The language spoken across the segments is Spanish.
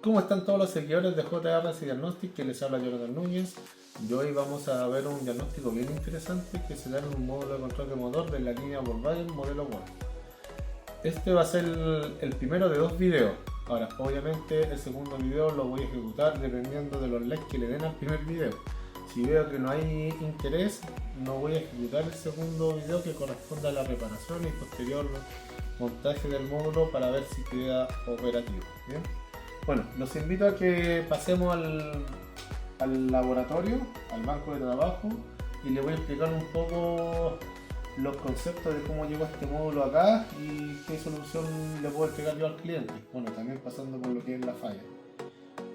¿Cómo están todos los seguidores de JRC Diagnostic? Que les habla Jonathan Núñez. Y hoy vamos a ver un diagnóstico bien interesante que se da en un módulo de control de motor de la línea Volkswagen modelo One. Este va a ser el primero de dos videos. Ahora, obviamente el segundo video lo voy a ejecutar dependiendo de los likes que le den al primer video. Si veo que no hay interés, no voy a ejecutar el segundo video que corresponde a la reparación y posterior montaje del módulo para ver si queda operativo. ¿Bien? Bueno, los invito a que pasemos al laboratorio, al banco de trabajo, y les voy a explicar un poco los conceptos de cómo llegó este módulo acá y qué solución le puedo entregar yo al cliente. Bueno, también pasando por lo que es la falla.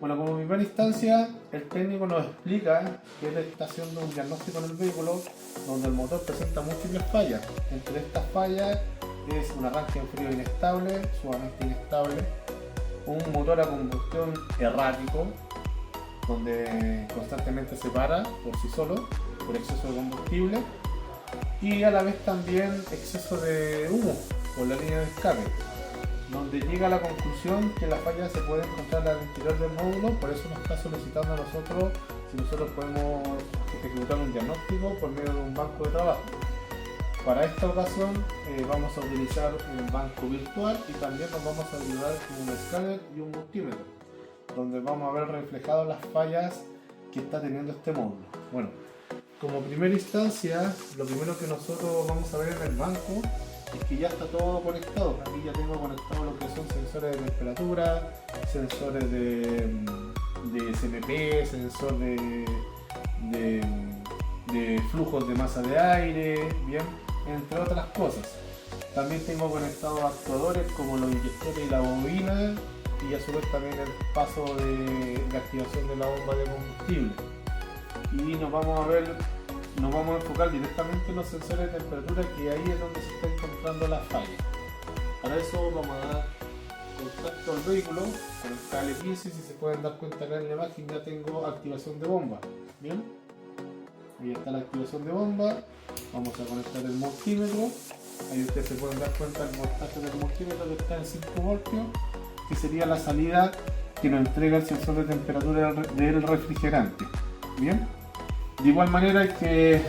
Bueno, como primera instancia, el técnico nos explica que él está haciendo un diagnóstico en el vehículo donde el motor presenta múltiples fallas. Entre estas fallas es un arranque en frío inestable, sumamente inestable, un motor a combustión errático, donde constantemente se para por sí solo, por exceso de combustible, y a la vez también exceso de humo por la línea de escape, donde llega a la conclusión que la falla se puede encontrar al interior del módulo. Por eso nos está solicitando a nosotros si nosotros podemos ejecutar un diagnóstico por medio de un banco de trabajo. Para esta ocasión vamos a utilizar un banco virtual y también nos vamos a ayudar con un escáner y un multímetro, donde vamos a ver reflejadas las fallas que está teniendo este módulo. Bueno, como primera instancia, lo primero que nosotros vamos a ver en el banco es que ya está todo conectado. Aquí ya tengo conectado lo que son sensores de temperatura, sensores de SMP, sensor de flujos de masa de aire, bien, entre otras cosas. También tengo conectados actuadores como los inyectores y la bobina, y a su vez también el paso de activación de la bomba de combustible. Y nos vamos a enfocar directamente en los sensores de temperatura, que ahí es donde se está encontrando la falla. Para eso vamos a dar contacto al vehículo con el cable 15. Si se pueden dar cuenta acá en la imagen ya tengo activación de bomba. Bien, ahí está la activación de bomba. Vamos a conectar el multímetro. Ahí ustedes se pueden dar cuenta del voltaje del multímetro, que está en 5 voltios, que sería la salida que nos entrega el sensor de temperatura del refrigerante. Bien, de igual manera hay que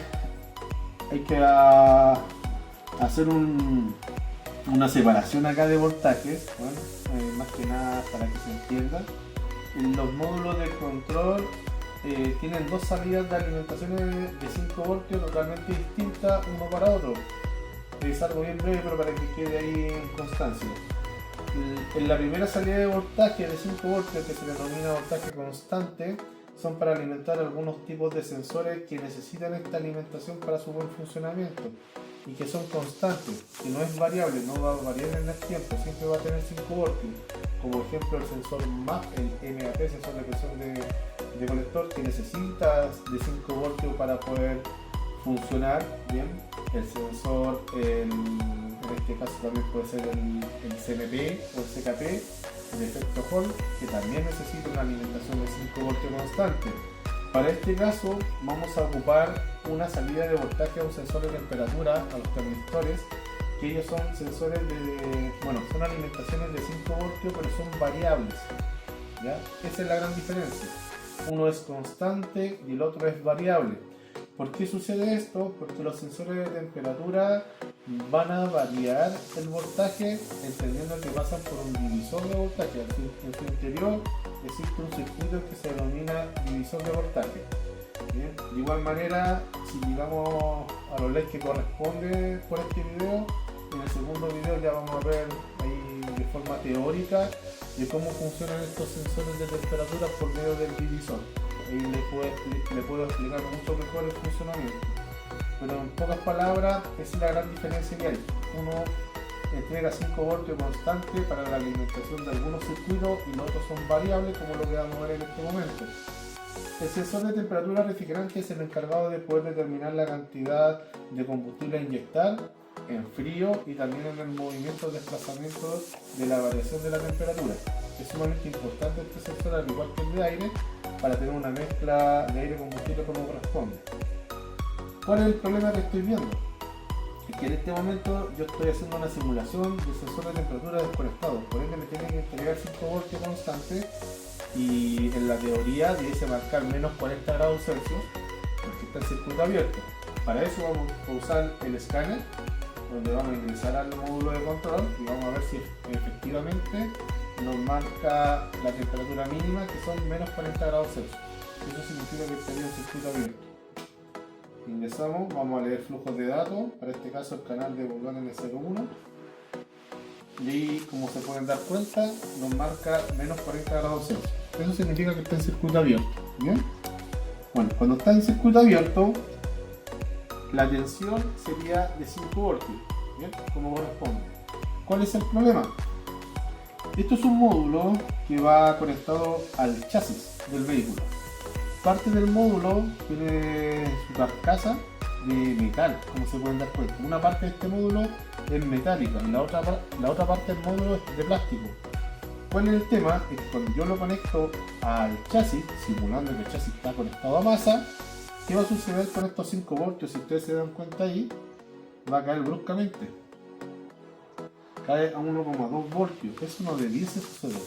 hacer una separación acá de voltajes. Bueno, más que nada para que se entienda. Los módulos de control tienen dos salidas de alimentación de 5 voltios totalmente distintas uno para otro. Es algo bien breve, pero para que quede ahí en constancia. En la primera salida de voltaje de 5 voltios, que se denomina voltaje constante, son para alimentar algunos tipos de sensores que necesitan esta alimentación para su buen funcionamiento y que son constantes, que no es variable, no va a variar en el tiempo, siempre va a tener 5 voltios. Como ejemplo, el sensor MAP, el MAP, sensor de presión de colector, que necesita de 5 voltios para poder funcionar bien. El sensor, en este caso también puede ser el CMP o el CKP, el efecto Hall, que también necesita una alimentación de 5 voltios constante. Para este caso vamos a ocupar una salida de voltaje a un sensor de temperatura, a los termistores, que ellos son sensores son alimentaciones de 5 voltios, pero son variables, ¿ya? Esa es la gran diferencia. Uno es constante y el otro es variable. ¿Por qué sucede esto? Porque los sensores de temperatura van a variar el voltaje, entendiendo que pasan por un divisor de voltaje. En su interior existe un circuito que se denomina divisor de voltaje. Bien. De igual manera, si llegamos a los LEDs que corresponde por este video, en el segundo video ya vamos a ver ahí de forma teórica de cómo funcionan estos sensores de temperatura por medio del divisor. Ahí le puedo explicar mucho mejor el funcionamiento. Pero en pocas palabras, esa es la gran diferencia que hay. Uno entrega 5 voltios constante para la alimentación de algunos circuitos y los otros son variables, como lo que vamos a ver en este momento. El sensor de temperatura refrigerante es el encargado de poder determinar la cantidad de combustible a inyectar en frío y también en el movimiento de desplazamiento de la variación de la temperatura. Es sumamente importante este sensor, al igual que el de aire, para tener una mezcla de aire y combustible como corresponde. ¿Cuál es el problema que estoy viendo? es que en este momento yo estoy haciendo una simulación de sensor de temperatura desconectado, por ende me tiene que entregar 5 voltios constantes y en la teoría dice marcar menos 40 grados Celsius porque está el circuito abierto. Para eso vamos a usar el escáner, donde vamos a ingresar al módulo de control y vamos a ver si efectivamente nos marca la temperatura mínima, que son menos 40 grados Celsius. Eso significa que tenía un circuito abierto. Ingresamos, vamos a leer flujos de datos, para este caso el canal de Bourdain N01, y ahí, como se pueden dar cuenta, nos marca menos 40 grados Celsius. Eso significa que está en circuito abierto. ¿Bien? Bueno, cuando está en circuito abierto, la tensión sería de 5 voltios, ¿bien? Como corresponde. ¿Cuál es el problema? Esto es un módulo que va conectado al chasis del vehículo. Parte del módulo tiene su carcasa de metal, como se pueden dar cuenta. Una parte de este módulo es metálica y la otra parte del módulo es de plástico. ¿Cuál es el tema? Es que cuando yo lo conecto al chasis, simulando que el chasis está conectado a masa, ¿qué va a suceder con estos 5 voltios? Si ustedes se dan cuenta ahí, va a caer bruscamente. Cae a 1,2 voltios. Eso no debiese suceder.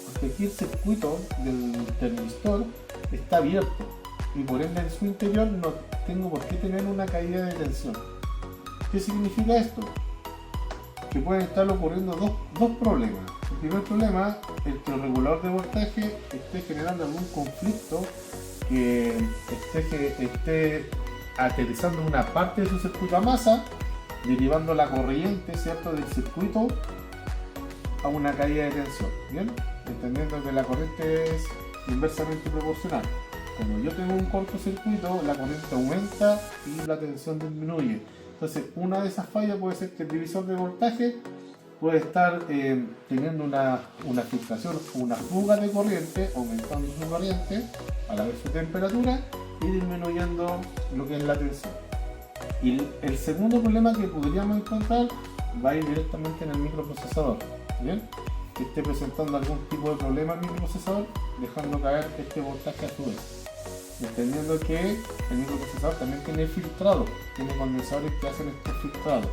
Porque aquí el circuito del termistor está abierto y por ende en su interior no tengo por qué tener una caída de tensión. ¿Qué significa esto? Que pueden estar ocurriendo dos problemas. El primer problema es que el regulador de voltaje esté generando algún conflicto, que esté aterrizando una parte de su circuito a masa, derivando la corriente, ¿cierto?, del circuito a una caída de tensión. ¿Bien? Entendiendo que la corriente es inversamente proporcional. Como yo tengo un cortocircuito, la corriente aumenta y la tensión disminuye. Entonces, una de esas fallas puede ser que el divisor de voltaje puede estar teniendo una filtración, una fuga de corriente, aumentando su corriente a la vez su temperatura y disminuyendo lo que es la tensión. Y el segundo problema que podríamos encontrar va a ir directamente en el microprocesador. ¿Bien? Que esté presentando algún tipo de problema en el microprocesador, dejando caer este voltaje a su vez. Entendiendo que el microprocesador también tiene filtrado, tiene condensadores que hacen este filtrado.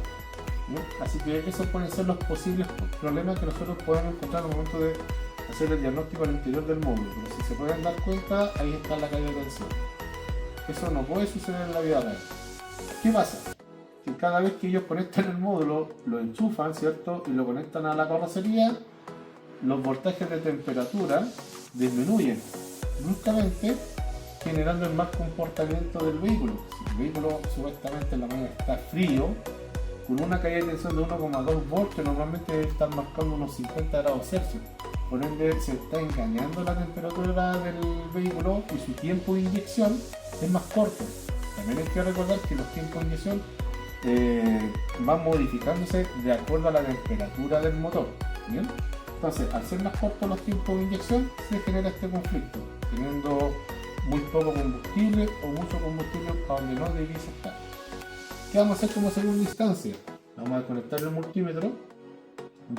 ¿Bien? Así que esos pueden ser los posibles problemas que nosotros podemos encontrar al momento de hacer el diagnóstico al interior del módulo. Pero si se pueden dar cuenta, ahí está la caída de tensión. Eso no puede suceder en la vida real. ¿Qué pasa? Que cada vez que ellos conectan el módulo, lo enchufan, ¿cierto? Y lo conectan a la carrocería, los voltajes de temperatura disminuyen bruscamente, generando el mal comportamiento del vehículo. Si el vehículo supuestamente en la mañana está frío, con una caída de tensión de 1,2 voltios normalmente debe estar marcando unos 50 grados Celsius. Por ende se está engañando la temperatura del vehículo y su tiempo de inyección es más corto. También hay que recordar que los tiempos de inyección van modificándose de acuerdo a la temperatura del motor. ¿Bien? Entonces, al ser más cortos los tiempos de inyección, se genera este conflicto, teniendo muy poco combustible o mucho combustible a donde no debiese estar. ¿Qué vamos a hacer como segunda instancia? Vamos a conectar el multímetro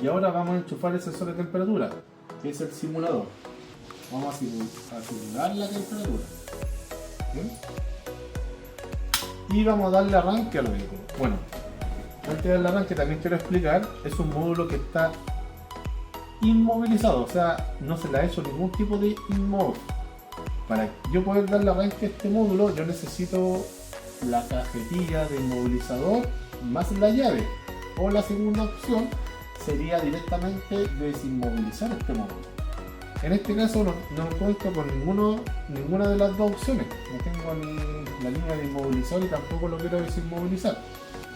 y ahora vamos a enchufar el sensor de temperatura, que es el simulador. Vamos a simular la temperatura. ¿Bien? Y vamos a darle arranque al vehículo. Bueno, antes de darle arranque también quiero explicar, es un módulo que está inmovilizado, o sea, no se le ha hecho ningún tipo de inmóvil. Para yo poder darle arranque a este módulo, yo necesito la cajetilla de inmovilizador más la llave. O la segunda opción sería directamente desinmovilizar este módulo. En este caso no cuento con ninguna de las dos opciones. No tengo ni la línea de inmovilizador y tampoco lo quiero desinmovilizar.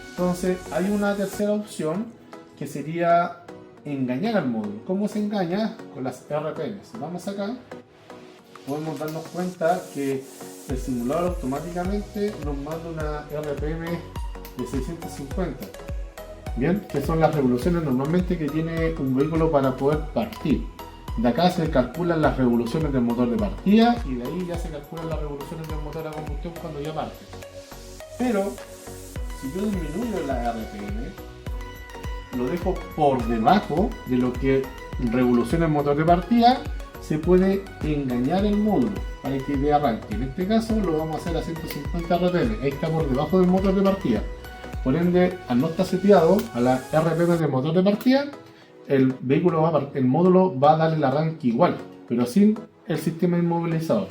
Entonces hay una tercera opción que sería engañar al módulo. ¿Cómo se engaña? Con las RPM. Si vamos acá, podemos darnos cuenta que el simulador automáticamente nos manda una RPM de 650. Bien, que son las revoluciones normalmente que tiene un vehículo para poder partir. De acá se calculan las revoluciones del motor de partida y de ahí ya se calculan las revoluciones del motor a combustión cuando ya parte. Pero si yo disminuyo la RPM, lo dejo por debajo de lo que revoluciona el motor de partida, se puede engañar el módulo para que dé arranque. En este caso lo vamos a hacer a 150 RPM, ahí está por debajo del motor de partida. Por ende, al no estar seteado a la RPM del motor de partida, el módulo va a dar el arranque igual, pero sin el sistema inmovilizador.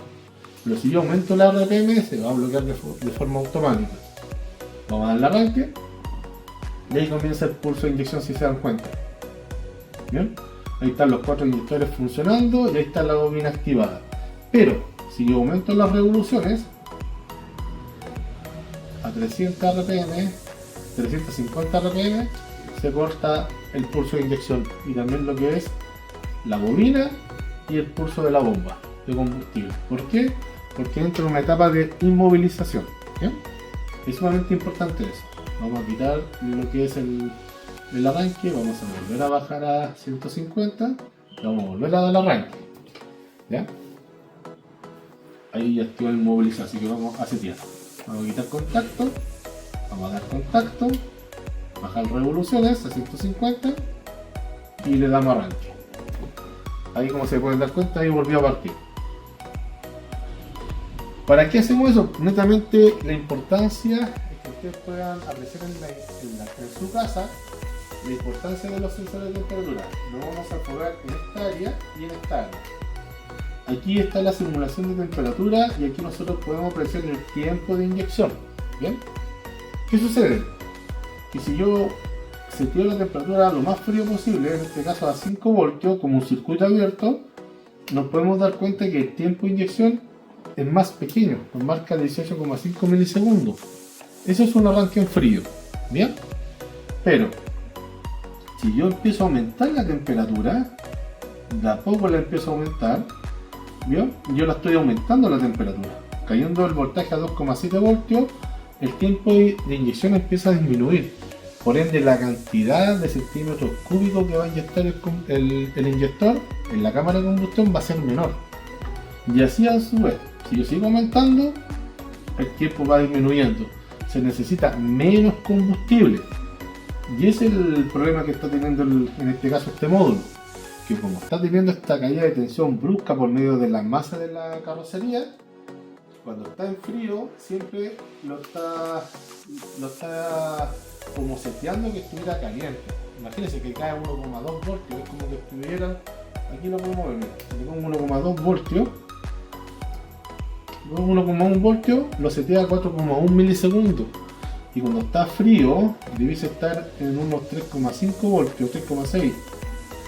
Pero si yo aumento la RPM, se va a bloquear de forma automática. Vamos a dar el arranque y ahí comienza el pulso de inyección, si se dan cuenta. Bien, ahí están los 4 inyectores funcionando y ahí está la bobina activada. Pero si yo aumento las revoluciones a 300 RPM, 350 RPM, se corta el pulso de inyección y también lo que es la bobina y el pulso de la bomba de combustible. ¿Por qué? Porque entra en una etapa de inmovilización. ¿Bien? Es sumamente importante eso. Vamos a quitar lo que es el arranque, vamos a volver a bajar a 150 y vamos a volver a dar el arranque. ¿Ya? Ahí ya estoy inmovilizado, así que vamos a setear. Vamos a quitar contacto, vamos a dar contacto, bajar revoluciones a 150 y le damos arranque. Ahí, como se pueden dar cuenta, ahí volvió a partir. ¿Para qué hacemos eso? Netamente la importancia es que ustedes puedan apreciar en su casa la importancia de los sensores de temperatura. Nos vamos a enfocar en esta área y en esta área. Aquí está la simulación de temperatura y aquí nosotros podemos apreciar el tiempo de inyección. ¿Bien? ¿Qué sucede? Que si yo seteo la temperatura lo más frío posible, en este caso a 5 voltios, como un circuito abierto, nos podemos dar cuenta que el tiempo de inyección es más pequeño, nos marca 18,5 milisegundos. Eso es un arranque en frío. ¿Bien? Pero si yo empiezo a aumentar la temperatura, de a poco la empiezo a aumentar, ¿vio? Yo la estoy aumentando la temperatura, cayendo el voltaje a 2,7 voltios, el tiempo de inyección empieza a disminuir. Por ende, la cantidad de centímetros cúbicos que va a inyectar el inyector en la cámara de combustión va a ser menor. Y así a su vez, si yo sigo aumentando, el tiempo va disminuyendo. Se necesita menos combustible. Y ese es el problema que está teniendo en este caso este módulo. Que como está teniendo esta caída de tensión brusca por medio de la masa de la carrocería, cuando está en frío siempre lo está como seteando que estuviera caliente. Imagínense que cae 1,2 voltios, es como que estuviera, aquí lo podemos ver, le pongo 1,2 voltios, luego 1,1 voltios, lo setea a 4,1 milisegundos. Y cuando está frío, debiese estar en unos 3,5 voltios, 3,6.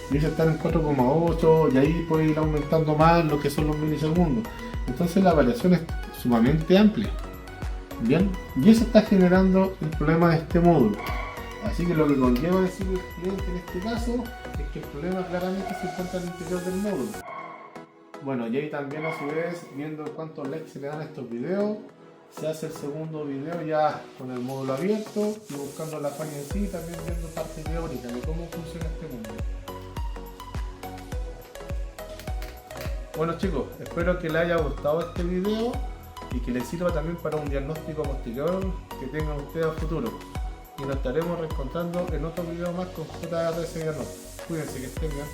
Debiese estar en 4,8 y ahí puede ir aumentando más lo que son los milisegundos. Entonces la variación es sumamente amplia. Bien, y eso está generando el problema de este módulo. Así que lo que conlleva decir el cliente en este caso es que el problema claramente se encuentra al interior del módulo. Bueno, y ahí también a su vez, viendo cuántos likes se le dan a estos videos, se hace el segundo video ya con el módulo abierto y buscando la falla en sí, también viendo parte teórica de cómo funciona este mundo. Bueno chicos, espero que les haya gustado este video y que les sirva también para un diagnóstico posterior que tengan ustedes a futuro. Y nos estaremos reencontrando en otro video más con JRS Diagnóstico. Cuídense, que estén bien.